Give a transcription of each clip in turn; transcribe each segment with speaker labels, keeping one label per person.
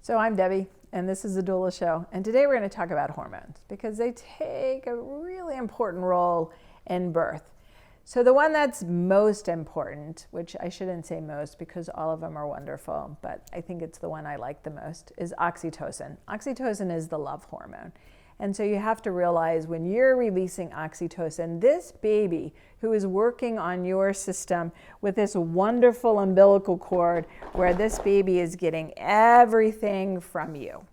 Speaker 1: So I'm Debbie, and this is the Doula Show. And today we're going to talk about hormones because they take a really important role in birth. So the one that's most important, which I shouldn't say most because all of them are wonderful, but I think it's the one I like the most, is oxytocin. Oxytocin is the love hormone. And so you have to realize when you're releasing oxytocin, this baby who is working on your system with this wonderful umbilical cord where this baby is getting everything from you: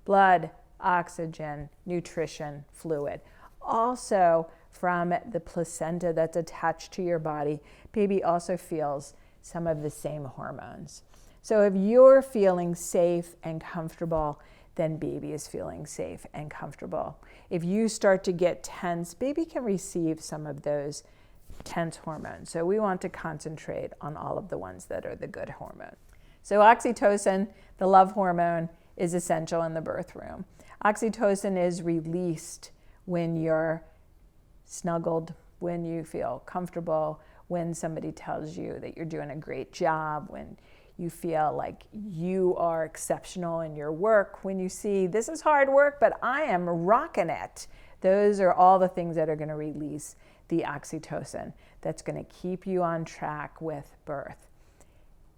Speaker 1: blood, oxygen, nutrition, fluid. Also from the placenta that's attached to your body, baby also feels some of the same hormones. So if you're feeling safe and comfortable, then baby is feeling safe and comfortable. If you start to get tense, baby can receive some of those tense hormones. So we want to concentrate on all of the ones that are the good hormone. So oxytocin, the love hormone, is essential in the birth room. Oxytocin is released when you're snuggled, when you feel comfortable, when somebody tells you that you're doing a great job, when you feel like you are exceptional in your work, when you see this is hard work, but I am rocking it. Those are all the things that are going to release the oxytocin that's going to keep you on track with birth.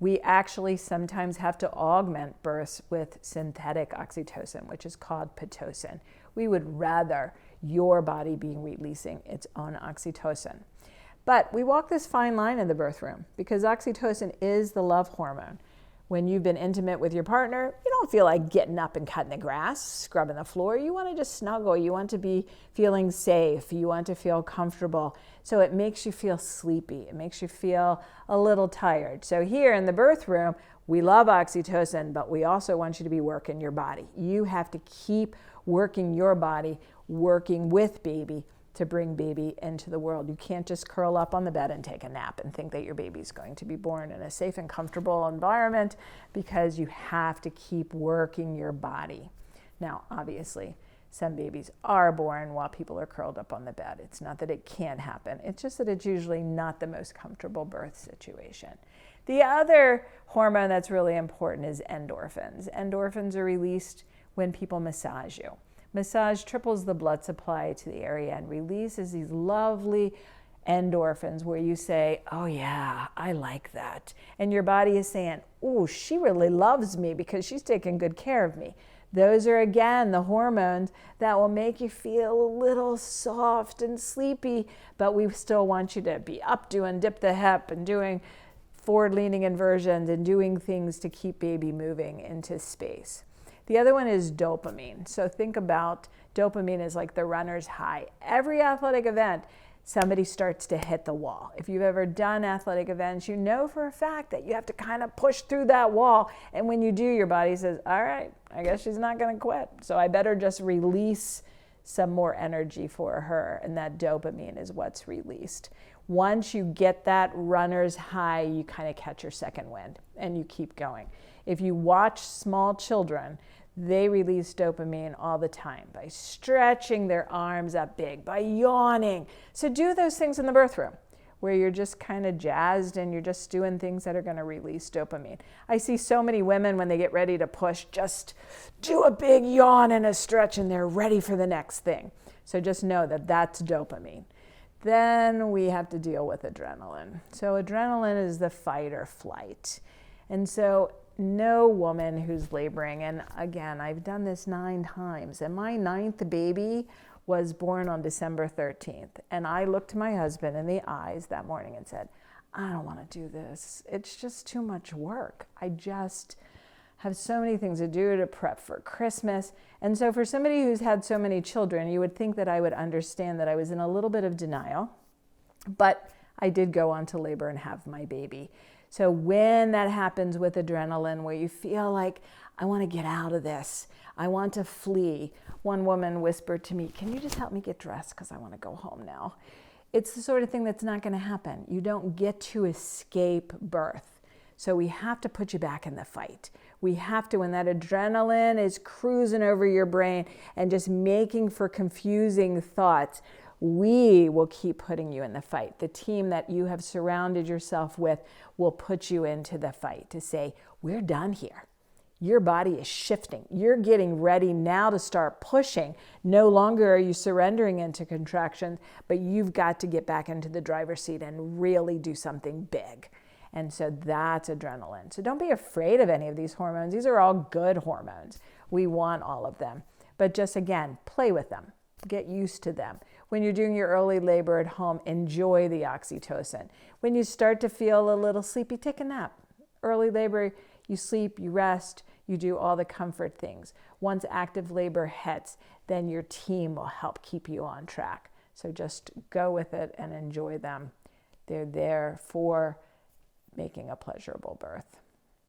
Speaker 1: We actually sometimes have to augment births with synthetic oxytocin, which is called Pitocin. We would rather your body be releasing its own oxytocin. But we walk this fine line in the birth room because oxytocin is the love hormone. When you've been intimate with your partner, you don't feel like getting up and cutting the grass, scrubbing the floor. You want to just snuggle. You want to be feeling safe. You want to feel comfortable. So it makes you feel sleepy. It makes you feel a little tired. So here in the birth room, we love oxytocin, but we also want you to be working your body. You have to keep working your body, working with baby, to bring baby into the world. You can't just curl up on the bed and take a nap and think that your baby's going to be born in a safe and comfortable environment, because you have to keep working your body. Now, obviously, some babies are born while people are curled up on the bed. It's not that it can't happen. It's just that it's usually not the most comfortable birth situation. The other hormone that's really important is endorphins. Endorphins are released when people massage you. Massage triples the blood supply to the area and releases these lovely endorphins where you say, oh yeah, I like that. And your body is saying, oh, she really loves me because she's taking good care of me. Those are, again, the hormones that will make you feel a little soft and sleepy, but we still want you to be up doing dip the hip and doing forward leaning inversions and doing things to keep baby moving into space. The other one is dopamine. So think about dopamine as like the runner's high. Every athletic event, somebody starts to hit the wall. If you've ever done athletic events, you know for a fact that you have to kind of push through that wall. And when you do, your body says, all right, I guess she's not going to quit. So I better just release some more energy for her. And that dopamine is what's released. Once you get that runner's high, you kind of catch your second wind and you keep going. If you watch small children, they release dopamine all the time by stretching their arms up big, by yawning. So do those things in the birth room where you're just kind of jazzed and you're just doing things that are going to release dopamine. I see so many women when they get ready to push, just do a big yawn and a stretch and they're ready for the next thing. So just know that that's dopamine. Then we have to deal with adrenaline. So adrenaline is the fight or flight. And so no woman who's laboring, and again, I've done this 9 times, and my 9th baby was born on December 13th. And I looked my husband in the eyes that morning and said, I don't want to do this. It's just too much work. I just have so many things to do to prep for Christmas. And so for somebody who's had so many children, you would think that I would understand that I was in a little bit of denial, but I did go on to labor and have my baby. So when that happens with adrenaline, where you feel like, I want to get out of this, I want to flee. One woman whispered to me, can you just help me get dressed because I want to go home now? It's the sort of thing that's not going to happen. You don't get to escape birth. So we have to put you back in the fight. We have to, when that adrenaline is cruising over your brain and just making for confusing thoughts, we will keep putting you in the fight. The team that you have surrounded yourself with will put you into the fight to say, we're done here. your body is shifting. You're getting ready now to start pushing. No longer are you surrendering into contraction, but you've got to get back into the driver's seat and really do something big. And so that's adrenaline. So don't be afraid of any of these hormones. These are all good hormones. We want all of them. But just, again, play with them. Get used to them. When you're doing your early labor at home, enjoy the oxytocin. When you start to feel a little sleepy, take a nap. Early labor, you sleep, you rest, you do all the comfort things. Once active labor hits, then your team will help keep you on track. So just go with it and enjoy them. They're there for making a pleasurable birth.